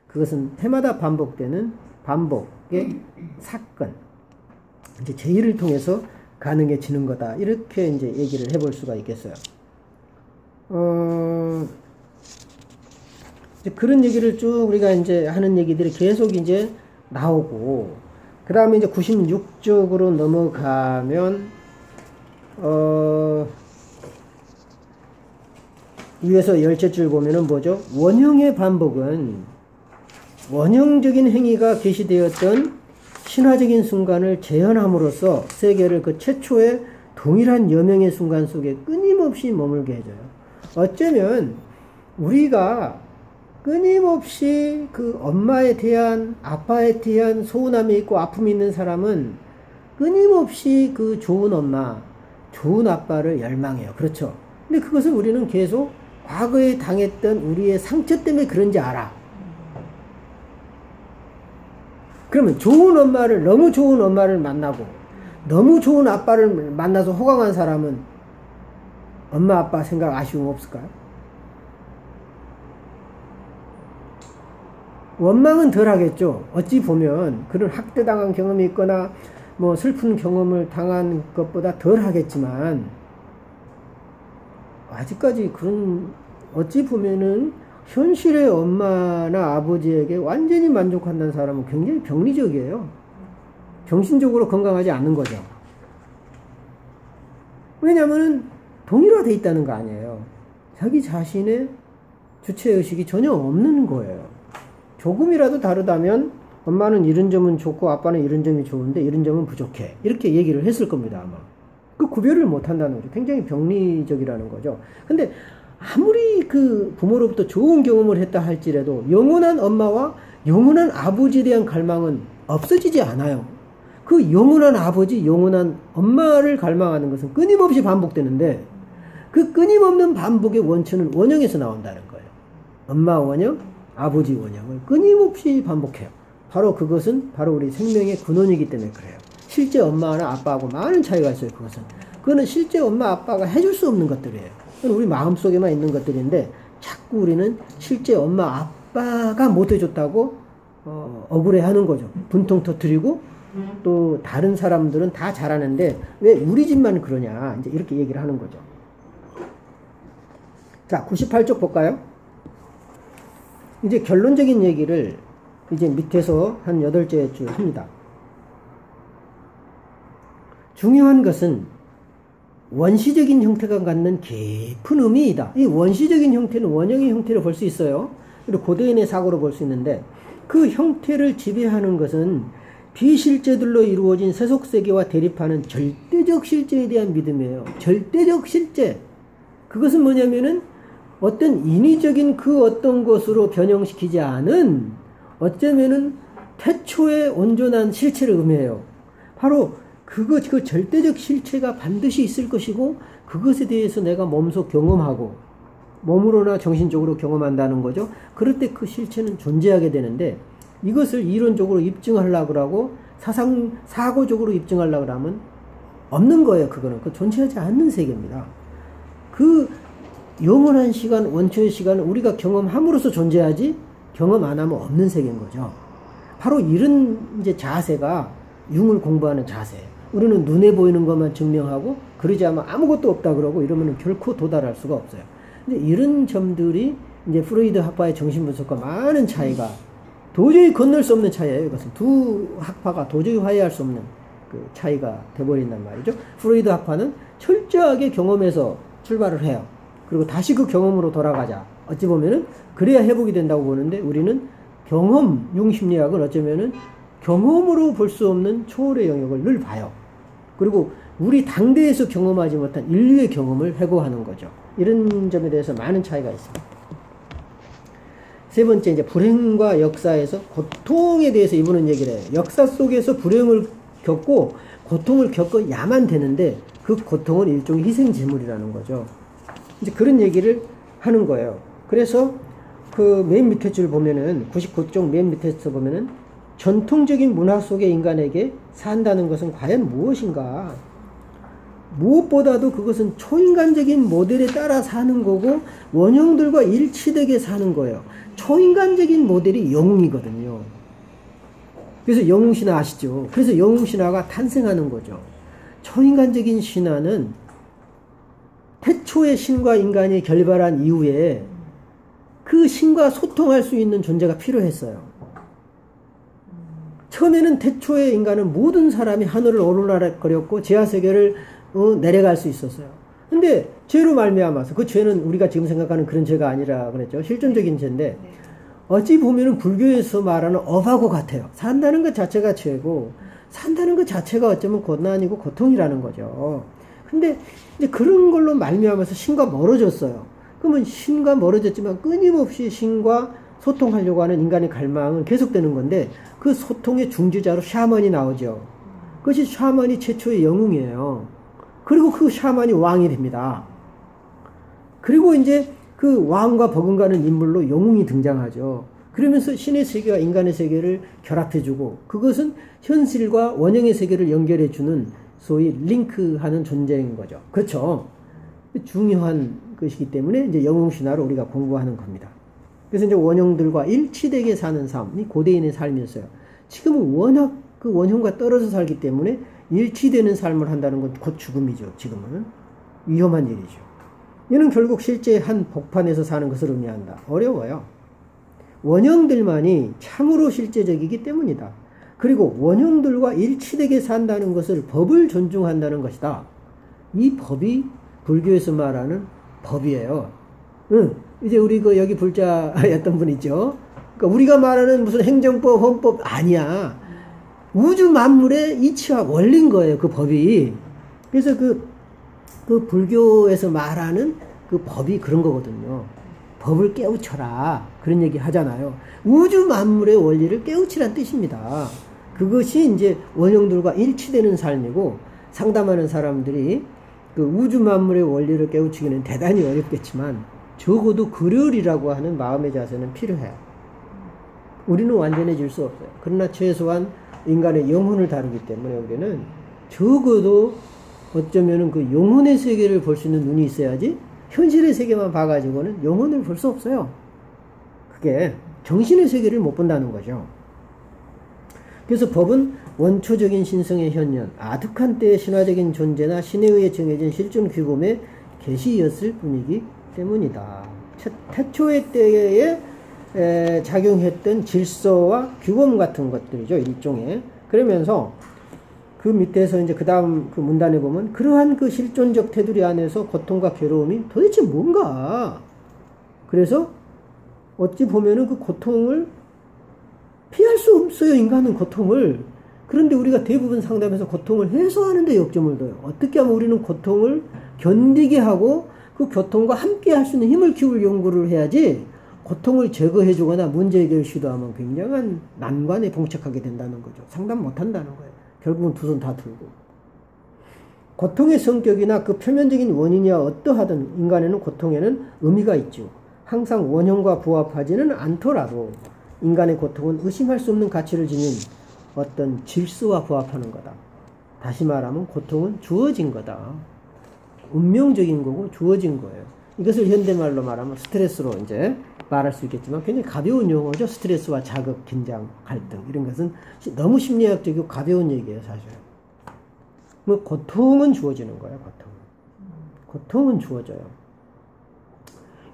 그것은 해마다 반복되는 반복의 사건. 이제 제1을 통해서 가능해지는 거다. 이렇게 이제 얘기를 해볼 수가 있겠어요. 이제 그런 얘기를 쭉 우리가 이제 하는 얘기들이 계속 이제 나오고, 그 다음에 이제 96쪽으로 넘어가면, 위에서 열째 줄 보면은 뭐죠? 원형의 반복은 원형적인 행위가 계시되었던 신화적인 순간을 재현함으로써 세계를 그 최초의 동일한 여명의 순간 속에 끊임없이 머물게 해줘요. 어쩌면 우리가 끊임없이 그 엄마에 대한, 아빠에 대한 소원함이 있고 아픔이 있는 사람은 끊임없이 그 좋은 엄마, 좋은 아빠를 열망해요. 그렇죠? 근데 그것을 우리는 계속 과거에 당했던 우리의 상처 때문에 그런지 알아. 그러면 좋은 엄마를, 너무 좋은 엄마를 만나고 너무 좋은 아빠를 만나서 호강한 사람은 엄마 아빠 생각 아쉬움 없을까요? 원망은 덜 하겠죠. 어찌 보면 그런 학대당한 경험이 있거나 뭐 슬픈 경험을 당한 것보다 덜 하겠지만, 아직까지 그런, 어찌 보면은 현실의 엄마나 아버지에게 완전히 만족한다는 사람은 굉장히 병리적이에요. 정신적으로 건강하지 않는 거죠. 왜냐하면 동일화되어 있다는 거 아니에요. 자기 자신의 주체의식이 전혀 없는 거예요. 조금이라도 다르다면 엄마는 이런 점은 좋고 아빠는 이런 점이 좋은데 이런 점은 부족해. 이렇게 얘기를 했을 겁니다, 아마. 그 구별을 못 한다는 거죠. 굉장히 병리적이라는 거죠. 근데 아무리 그 부모로부터 좋은 경험을 했다 할지라도 영원한 엄마와 영원한 아버지에 대한 갈망은 없어지지 않아요. 그 영원한 아버지, 영원한 엄마를 갈망하는 것은 끊임없이 반복되는데, 그 끊임없는 반복의 원천은 원형에서 나온다는 거예요. 엄마 원형, 아버지 원형을 끊임없이 반복해요. 바로 그것은 바로 우리 생명의 근원이기 때문에 그래요. 실제 엄마나 아빠하고 많은 차이가 있어요. 그거는 실제 엄마 아빠가 해줄 수 없는 것들이에요. 우리 마음속에만 있는 것들인데 자꾸 우리는 실제 엄마 아빠가 못 해줬다고 억울해하는 거죠. 분통 터뜨리고, 또 다른 사람들은 다 잘하는데 왜 우리 집만 그러냐, 이제 이렇게 얘기를 하는 거죠. 자, 98쪽 볼까요? 이제 결론적인 얘기를 이제 밑에서 한 8째 줄 합니다. 중요한 것은 원시적인 형태가 갖는 깊은 의미이다. 이 원시적인 형태는 원형의 형태로 볼 수 있어요. 그리고 고대인의 사고로 볼 수 있는데, 그 형태를 지배하는 것은 비실제들로 이루어진 세속세계와 대립하는 절대적 실제에 대한 믿음이에요. 절대적 실제. 그것은 뭐냐면은 어떤 인위적인 그 어떤 것으로 변형시키지 않은, 어쩌면은 태초의 온전한 실체를 의미해요. 바로 그 절대적 실체가 반드시 있을 것이고, 그것에 대해서 내가 몸소 경험하고 몸으로나 정신적으로 경험한다는 거죠. 그럴 때 그 실체는 존재하게 되는데, 이것을 이론적으로 입증하려고 하고 사고적으로 입증하려고 하면 없는 거예요. 그거는 그 존재하지 않는 세계입니다. 그 영원한 시간, 원초의 시간을 우리가 경험함으로써 존재하지, 경험 안 하면 없는 세계인 거죠. 바로 이런 이제 자세가 융을 공부하는 자세예요. 우리는 눈에 보이는 것만 증명하고 그러지 않으면 아무것도 없다 그러고 이러면 결코 도달할 수가 없어요. 근데 이런 점들이 이제 프로이드 학파의 정신분석과 많은 차이가, 도저히 건널 수 없는 차이예요. 이것은 두 학파가 도저히 화해할 수 없는 그 차이가 돼버린단 말이죠. 프로이드 학파는 철저하게 경험에서 출발을 해요. 그리고 다시 그 경험으로 돌아가자. 어찌 보면은 그래야 회복이 된다고 보는데, 우리는 경험, 융심리학은 어쩌면은 경험으로 볼 수 없는 초월의 영역을 늘 봐요. 그리고 우리 당대에서 경험하지 못한 인류의 경험을 회고하는 거죠. 이런 점에 대해서 많은 차이가 있습니다. 세 번째, 이제 불행과 역사에서 고통에 대해서 이분은 얘기를 해요. 역사 속에서 불행을 겪고 고통을 겪어야만 되는데 그 고통은 일종의 희생제물이라는 거죠. 이제 그런 얘기를 하는 거예요. 그래서 그 맨 밑에 줄 보면은 99쪽 맨 밑에서 보면은 전통적인 문화 속의 인간에게 산다는 것은 과연 무엇인가? 무엇보다도 그것은 초인간적인 모델에 따라 사는 거고 원형들과 일치되게 사는 거예요. 초인간적인 모델이 영웅이거든요. 그래서 영웅신화 아시죠? 그래서 영웅신화가 탄생하는 거죠. 초인간적인 신화는 태초의 신과 인간이 결발한 이후에 그 신과 소통할 수 있는 존재가 필요했어요. 처음에는 태초의 인간은 모든 사람이 하늘을 오르락거렸고 지하세계를 내려갈 수 있었어요. 근데 죄로 말미암아서, 그 죄는 우리가 지금 생각하는 그런 죄가 아니라 그랬죠. 실존적인 죄인데 어찌 보면은 불교에서 말하는 업하고 같아요. 산다는 것 자체가 죄고 산다는 것 자체가 어쩌면 고난이고 고통이라는 거죠. 근데 이제 그런 걸로 말미암아서 신과 멀어졌어요. 그러면 신과 멀어졌지만 끊임없이 신과 소통하려고 하는 인간의 갈망은 계속되는 건데 그 소통의 중지자로 샤먼이 나오죠. 그것이 샤먼이 최초의 영웅이에요. 그리고 그 샤먼이 왕이 됩니다. 그리고 이제 그 왕과 버금가는 인물로 영웅이 등장하죠. 그러면서 신의 세계와 인간의 세계를 결합해주고 그것은 현실과 원형의 세계를 연결해주는 소위 링크하는 존재인 거죠. 그렇죠. 중요한 것이기 때문에 이제 영웅신화를 우리가 공부하는 겁니다. 그래서 이제 원형들과 일치되게 사는 삶이 고대인의 삶이었어요. 지금은 워낙 그 원형과 떨어져 살기 때문에 일치되는 삶을 한다는 건 곧 죽음이죠. 지금은 위험한 일이죠. 이는 결국 실제 한 복판에서 사는 것을 의미한다. 어려워요. 원형들만이 참으로 실제적이기 때문이다. 그리고 원형들과 일치되게 산다는 것을 법을 존중한다는 것이다. 이 법이 불교에서 말하는 법이에요. 이제 우리 그 여기 불자였던 분 있죠. 그러니까 우리가 말하는 무슨 행정법, 헌법 아니야. 우주 만물의 이치와 원리인 거예요. 그 법이. 그래서 그 불교에서 말하는 그 법이 그런 거거든요. 법을 깨우쳐라. 그런 얘기 하잖아요. 우주 만물의 원리를 깨우치란 뜻입니다. 그것이 이제 원형들과 일치되는 삶이고 상담하는 사람들이 그 우주 만물의 원리를 깨우치기는 대단히 어렵겠지만 적어도 그러리라고 하는 마음의 자세는 필요해요. 우리는 완전해질 수 없어요. 그러나 최소한 인간의 영혼을 다루기 때문에 우리는 적어도 어쩌면은 그 영혼의 세계를 볼 수 있는 눈이 있어야지 현실의 세계만 봐가지고는 영혼을 볼 수 없어요. 그게 정신의 세계를 못 본다는 거죠. 그래서 법은 원초적인 신성의 현현, 아득한 때의 신화적인 존재나 신에 의해 정해진 실존 규범의 계시였을 뿐이기 때문이다. 태초의 때에 작용했던 질서와 규범 같은 것들이죠. 일종의. 그러면서 그 밑에서 이제 그 다음 그 문단에 보면 그러한 그 실존적 테두리 안에서 고통과 괴로움이 도대체 뭔가. 그래서 어찌 보면은 그 고통을 피할 수 없어요. 인간은 고통을. 그런데 우리가 대부분 상담에서 고통을 해소하는 데 역점을 둬요. 어떻게 하면 우리는 고통을 견디게 하고 그 고통과 함께 할 수 있는 힘을 키울 연구를 해야지 고통을 제거해 주거나 문제 해결 시도하면 굉장한 난관에 봉착하게 된다는 거죠. 상담 못 한다는 거예요. 결국은 두 손 다 들고. 고통의 성격이나 그 표면적인 원인이야 어떠하든 인간에는 고통에는 의미가 있죠. 항상 원형과 부합하지는 않더라도 인간의 고통은 의심할 수 없는 가치를 지닌 어떤 질서와 부합하는 거다. 다시 말하면 고통은 주어진 거다. 운명적인 거고 주어진 거예요. 이것을 현대말로 말하면 스트레스로 이제 말할 수 있겠지만 굉장히 가벼운 용어죠. 스트레스와 자극, 긴장, 갈등 이런 것은 너무 심리학적이고 가벼운 얘기예요. 사실. 뭐 고통은 주어지는 거예요. 고통은 주어져요.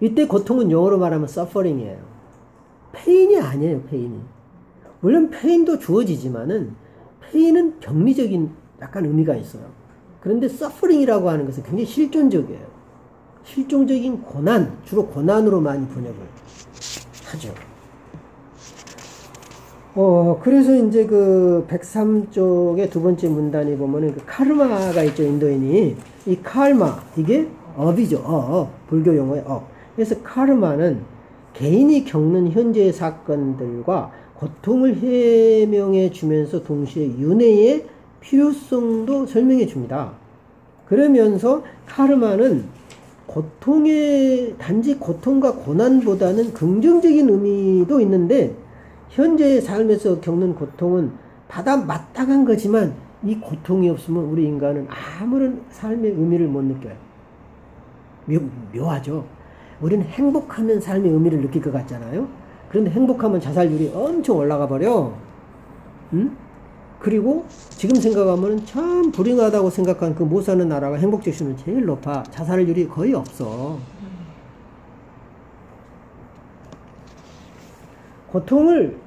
이때 고통은 영어로 말하면 suffering이에요. 페인이 아니에요. 페인이. 물론 페인도 주어지지만은 페인은 병리적인 약간 의미가 있어요. 그런데 suffering이라고 하는 것은 굉장히 실존적이에요. 실존적인 고난, 주로 고난으로 많이 번역을 하죠. 그래서 이제 그 103쪽의 두 번째 문단에 보면은 그 카르마가 있죠, 인도인이. 이 카르마, 이게 업이죠, 불교 용어의 업. 그래서 카르마는 개인이 겪는 현재의 사건들과 고통을 해명해 주면서 동시에 윤회의 필요성도 설명해 줍니다. 그러면서 카르마는 단지 고통과 고난보다는 긍정적인 의미도 있는데 현재의 삶에서 겪는 고통은 마땅한 거지만 이 고통이 없으면 우리 인간은 아무런 삶의 의미를 못 느껴요. 묘하죠. 우리는 행복하면 삶의 의미를 느낄 것 같잖아요. 그런데 행복하면 자살률이 엄청 올라가 버려. 응? 그리고 지금 생각하면 참 불행하다고 생각한 그 못 사는 나라가 행복지수는 제일 높아. 자살률이 거의 없어. 고통을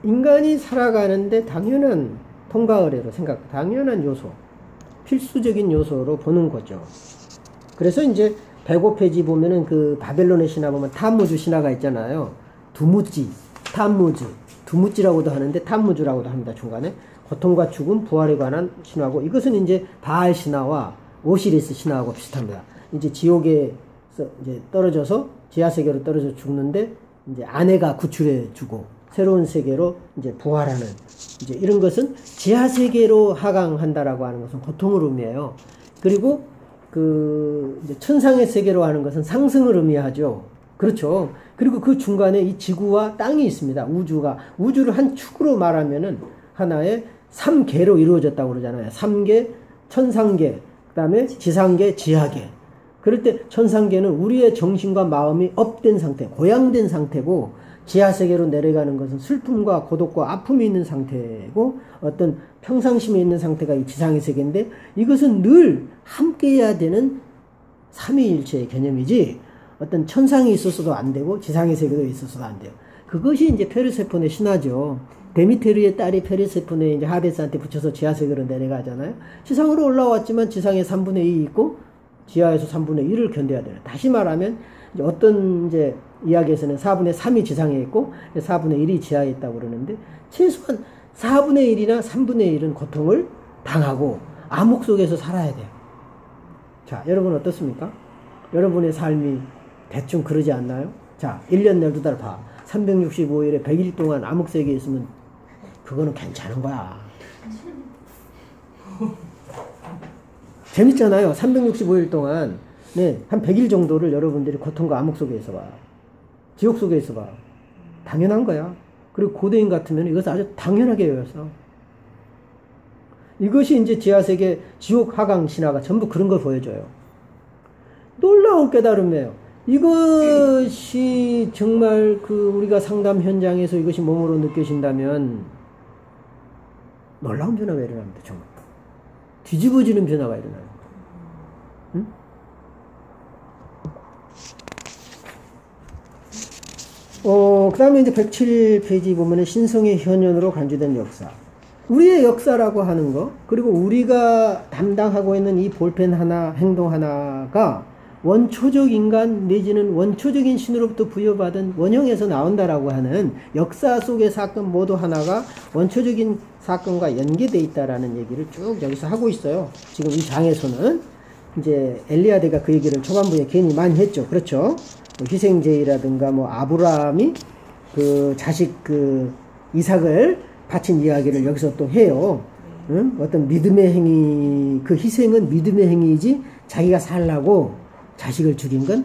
인간이 살아가는데 당연한 통과 의례로 당연한 요소, 필수적인 요소로 보는 거죠. 그래서 이제 105페이지 보면은 그 바벨론의 신화 보면 탐무즈 신화가 있잖아요. 두무지, 탐무즈, 두무지라고도 하는데 탐무즈라고도 합니다. 중간에 고통과 죽음, 부활에 관한 신화고, 이것은 이제 바알 신화와 오시리스 신화하고 비슷합니다. 이제 지옥에서 이제 떨어져서 지하세계로 떨어져 죽는데 이제 아내가 구출해 주고 새로운 세계로 이제 부활하는, 이제 이런 것은 지하세계로 하강한다라고 하는 것은 고통을 의미해요. 그리고 이제 천상의 세계로 하는 것은 상승을 의미하죠. 그렇죠. 그리고 그 중간에 이 지구와 땅이 있습니다. 우주를 한 축으로 말하면은 하나의 3계로 이루어졌다고 그러잖아요. 3계, 천상계, 그 다음에 지상계, 지하계. 그럴 때 천상계는 우리의 정신과 마음이 업된 상태, 고양된 상태고, 지하세계로 내려가는 것은 슬픔과 고독과 아픔이 있는 상태고, 어떤 평상심에 있는 상태가 이 지상의 세계인데, 이것은 늘 함께해야 되는 삼위일체의 개념이지, 어떤 천상이 있어서도 안 되고 지상의 세계도 있어서도 안 돼요. 그것이 이제 페르세폰의 신화죠. 데미테르의 딸이 페르세폰의 이제 하데스한테 붙여서 지하세계로 내려가잖아요. 지상으로 올라왔지만 지상에 3분의 2 있고 지하에서 3분의 1을 견뎌야 돼요. 다시 말하면 이제 어떤 이제 이야기에서는 4분의 3이 지상에 있고 4분의 1이 지하에 있다고 그러는데, 최소한 4분의 1이나 3분의 1은 고통을 당하고 암흑 속에서 살아야 돼요. 자, 여러분 어떻습니까? 여러분의 삶이 대충 그러지 않나요? 자, 1년 내 2달 봐. 365일에 100일 동안 암흑세계에 있으면 그거는 괜찮은 거야. 재밌잖아요. 365일 동안 한 100일 정도를 여러분들이 고통과 암흑 속에 있어 봐. 지옥 속에 있어 봐. 당연한 거야. 그리고 고대인 같으면 이것을 아주 당연하게 여겼어. 이것이 이제 지하세계 지옥 하강 신화가 전부 그런 걸 보여줘요. 놀라운 깨달음이에요. 이것이 정말 우리가 상담 현장에서 이것이 몸으로 느껴진다면 놀라운 변화가 일어납니다. 정말 뒤집어지는 변화가 일어나요. 응? 그 다음에 이제 107페이지 보면은 신성의 현현으로 간주된 역사. 우리의 역사라고 하는 거, 그리고 우리가 담당하고 있는 이 볼펜 하나, 행동 하나가 원초적 인간 내지는 원초적인 신으로부터 부여받은 원형에서 나온다라고 하는 역사 속의 사건 모두 하나가 원초적인 사건과 연계되어 있다라는 얘기를 쭉 여기서 하고 있어요. 지금 이 장에서는 이제 엘리야드가 그 얘기를 초반부에 괜히 많이 했죠. 그렇죠? 희생제이라든가 아브라함이 그 자식 이삭을 바친 이야기를 여기서 또 해요. 응? 어떤 믿음의 행위, 그 희생은 믿음의 행위이지 자기가 살라고 자식을 죽인 건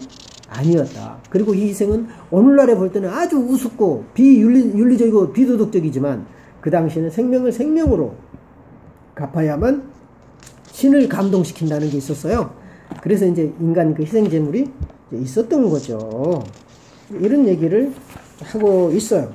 아니었다. 그리고 이 희생은 오늘날에 볼 때는 아주 우습고 비윤리적이고 비도덕적이지만 그 당시에는 생명을 생명으로 갚아야만 신을 감동시킨다는 게 있었어요. 그래서 이제 인간 그 희생제물이 있었던 거죠. 이런 얘기를 하고 있어요.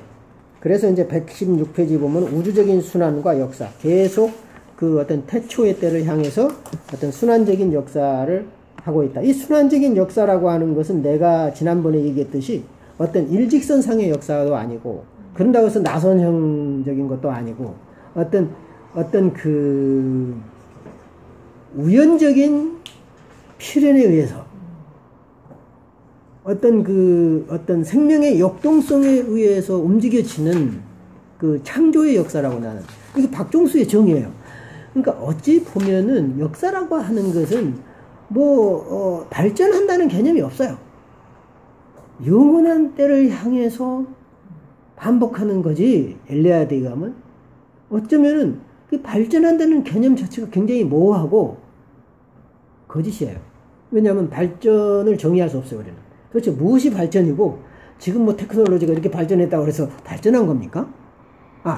그래서 이제 116페이지 보면 우주적인 순환과 역사, 계속 그 어떤 태초의 때를 향해서 어떤 순환적인 역사를 하고 있다. 이 순환적인 역사라고 하는 것은 내가 지난번에 얘기했듯이 어떤 일직선상의 역사도 아니고, 그런다고 해서 나선형적인 것도 아니고, 어떤 그 우연적인 필연에 의해서 어떤 생명의 역동성에 의해서 움직여지는 그 창조의 역사라고 나는, 이게 박종수의 정의예요. 그러니까 어찌 보면은 역사라고 하는 것은 발전한다는 개념이 없어요. 영원한 때를 향해서 반복하는 거지. 엘리야드에 가면 어쩌면은 그 발전한다는 개념 자체가 굉장히 모호하고 거짓이에요. 왜냐하면 발전을 정의할 수 없어요. 우리는 도대체 무엇이 발전이고, 지금 테크놀로지가 이렇게 발전했다고 해서 발전한 겁니까?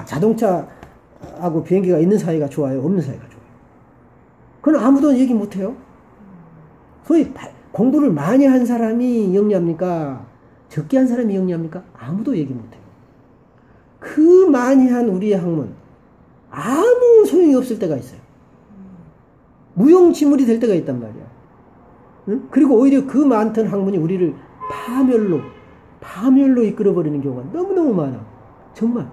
자동차하고 비행기가 있는 사이가 좋아요, 없는 사이가 좋아요? 그건 아무도 얘기 못해요. 소위 공부를 많이 한 사람이 영리합니까? 적게 한 사람이 영리합니까? 아무도 얘기 못해요. 그 많이 한 우리의 학문 아무 소용이 없을 때가 있어요. 무용지물이 될 때가 있단 말이야. 응? 그리고 오히려 그 많던 학문이 우리를 파멸로 이끌어버리는 경우가 너무너무 많아. 정말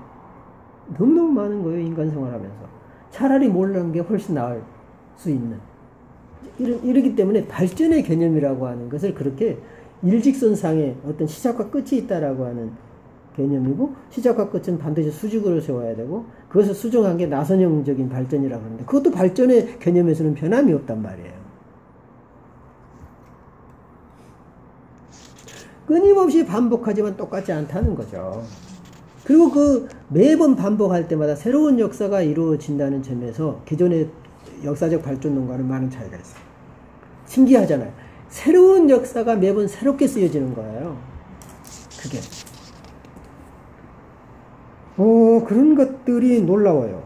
너무너무 많은 거예요. 인간 생활하면서. 차라리 모르는 게 훨씬 나을 수 있는. 이러기 때문에 발전의 개념이라고 하는 것을 그렇게 일직선상에 어떤 시작과 끝이 있다라고 하는 개념이고, 시작과 끝은 반드시 수직으로 세워야 되고, 그것을 수정한 게 나선형적인 발전이라고 하는데, 그것도 발전의 개념에서는 변함이 없단 말이에요. 끊임없이 반복하지만 똑같지 않다는 거죠. 그리고 그 매번 반복할 때마다 새로운 역사가 이루어진다는 점에서 기존의 역사적 발전론과는 많은 차이가 있어요. 신기하잖아요. 새로운 역사가 매번 새롭게 쓰여지는 거예요. 그게. 그런 것들이 놀라워요.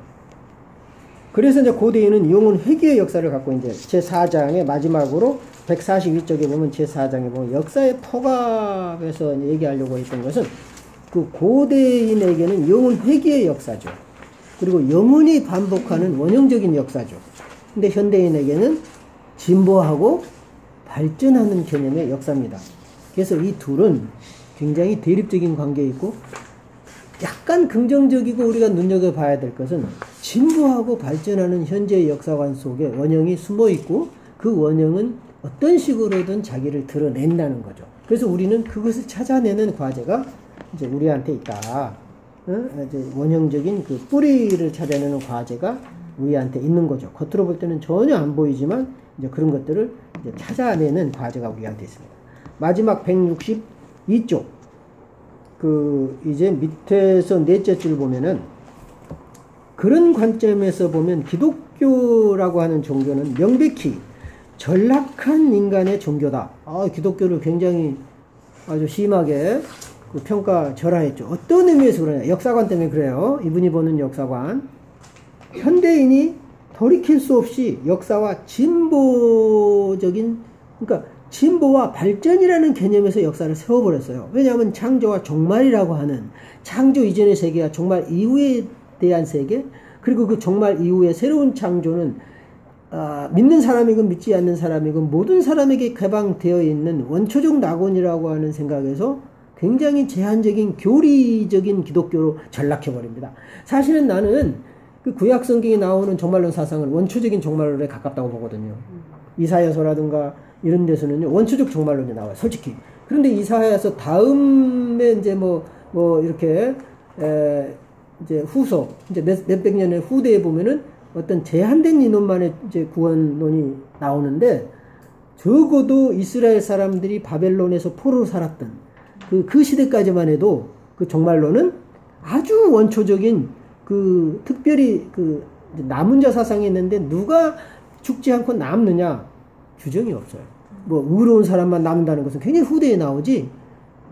그래서 이제 고대인은 영혼 회귀의 역사를 갖고 이제 제4장의 마지막으로 142쪽에 보면 제4장에 보면 역사의 포갑에서 얘기하려고 했던 것은 그 고대인에게는 영혼 회귀의 역사죠. 그리고 영원히 반복하는 원형적인 역사죠. 근데 현대인에게는 진보하고 발전하는 개념의 역사입니다. 그래서 이 둘은 굉장히 대립적인 관계에 있고, 약간 긍정적이고 우리가 눈여겨봐야 될 것은 진보하고 발전하는 현재의 역사관 속에 원형이 숨어있고, 그 원형은 어떤 식으로든 자기를 드러낸다는 거죠. 그래서 우리는 그것을 찾아내는 과제가 이제 우리한테 있다. 이제 원형적인 그 뿌리를 찾아내는 과제가 우리한테 있는 거죠. 겉으로 볼 때는 전혀 안 보이지만 이제 그런 것들을 이제 찾아내는 과제가 우리한테 있습니다. 마지막 162쪽. 이제 밑에서 넷째 줄 보면은, 그런 관점에서 보면 기독교라고 하는 종교는 명백히 전락한 인간의 종교다. 기독교를 굉장히 아주 심하게 평가절하했죠. 어떤 의미에서 그러냐. 역사관 때문에 그래요. 이분이 보는 역사관. 현대인이 돌이킬 수 없이 역사와 진보적인, 그러니까 진보와 발전이라는 개념에서 역사를 세워버렸어요. 왜냐하면 창조와 종말이라고 하는, 창조 이전의 세계와 종말 이후에 대한 세계, 그리고 그 종말 이후의 새로운 창조는 믿는 사람이건 믿지 않는 사람이건 모든 사람에게 개방되어 있는 원초적 낙원이라고 하는 생각에서 굉장히 제한적인 교리적인 기독교로 전락해버립니다. 사실은 나는 그 구약 성경에 나오는 종말론 사상을 원초적인 종말론에 가깝다고 보거든요. 이사야서라든가 이런 데서는요, 원초적 종말론이 나와요, 솔직히. 그런데 이사야서 다음에 이제 이렇게, 이제 후서, 이제 몇백 년의 후대에 보면은 어떤 제한된 인원만의 이제 구원론이 나오는데, 적어도 이스라엘 사람들이 바벨론에서 포로로 살았던 그 시대까지만 해도 그 종말론은 아주 원초적인 특별히 남은 자 사상이 있는데, 누가 죽지 않고 남느냐? 규정이 없어요. 의로운 사람만 남는다는 것은 굉장히 후대에 나오지,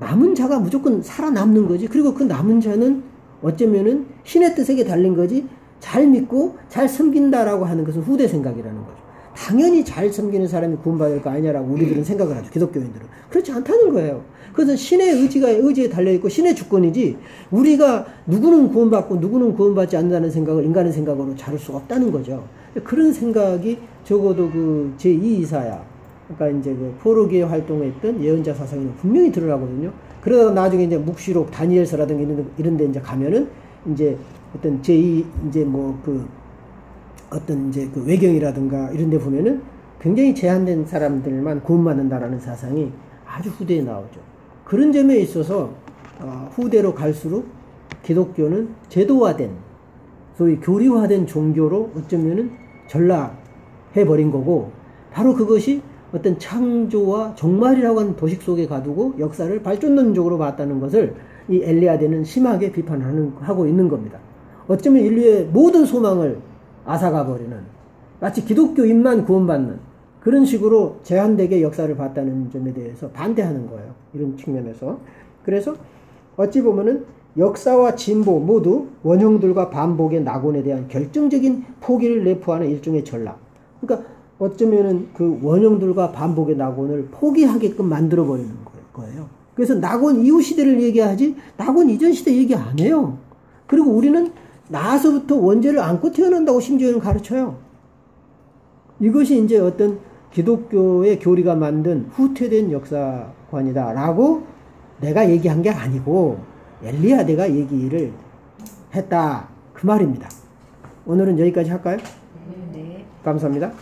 남은 자가 무조건 살아남는 거지. 그리고 그 남은 자는 어쩌면은 신의 뜻에게 달린 거지, 잘 믿고 잘 섬긴다라고 하는 것은 후대 생각이라는 거죠. 당연히 잘 섬기는 사람이 구원받을 거 아니냐라고 우리들은 생각을 하죠. 기독교인들은. 그렇지 않다는 거예요. 그것은 신의 의지에 달려있고 신의 주권이지, 우리가 누구는 구원받고 누구는 구원받지 않는다는 생각을 인간의 생각으로 자를 수 없다는 거죠. 그런 생각이 적어도 제2 이사야, 그러니까 이제 포로기에 활동했던 예언자 사상에는 분명히 드러나거든요. 그러다가 나중에 이제 묵시록, 다니엘서라든가 이런 데 이제 가면은 이제 어떤 제2 이제 어떤 이제 외경이라든가 이런 데 보면은 굉장히 제한된 사람들만 구원받는다라는 사상이 아주 후대에 나오죠. 그런 점에 있어서 후대로 갈수록 기독교는 제도화된, 소위 교리화된 종교로 어쩌면은 전락해버린 거고, 바로 그것이 어떤 창조와 종말이라고 하는 도식 속에 가두고 역사를 발전론적으로 봤다는 것을 이 엘리아데는 심하게 비판하고 있는 겁니다. 어쩌면 인류의 모든 소망을 앗아가버리는, 마치 기독교인만 구원받는 그런 식으로 제한되게 역사를 봤다는 점에 대해서 반대하는 거예요. 이런 측면에서. 그래서 어찌 보면은 역사와 진보 모두 원형들과 반복의 낙원에 대한 결정적인 포기를 내포하는 일종의 전락. 그러니까 어쩌면은 그 원형들과 반복의 낙원을 포기하게끔 만들어버리는 거예요. 그래서 낙원 이후 시대를 얘기하지 낙원 이전 시대 얘기 안 해요. 그리고 우리는 나서부터 원죄를 안고 태어난다고 심지어는 가르쳐요. 이것이 이제 어떤 기독교의 교리가 만든 후퇴된 역사관이다라고 내가 얘기한 게 아니고 엘리야대가 얘기를 했다. 그 말입니다. 오늘은 여기까지 할까요? 네. 감사합니다.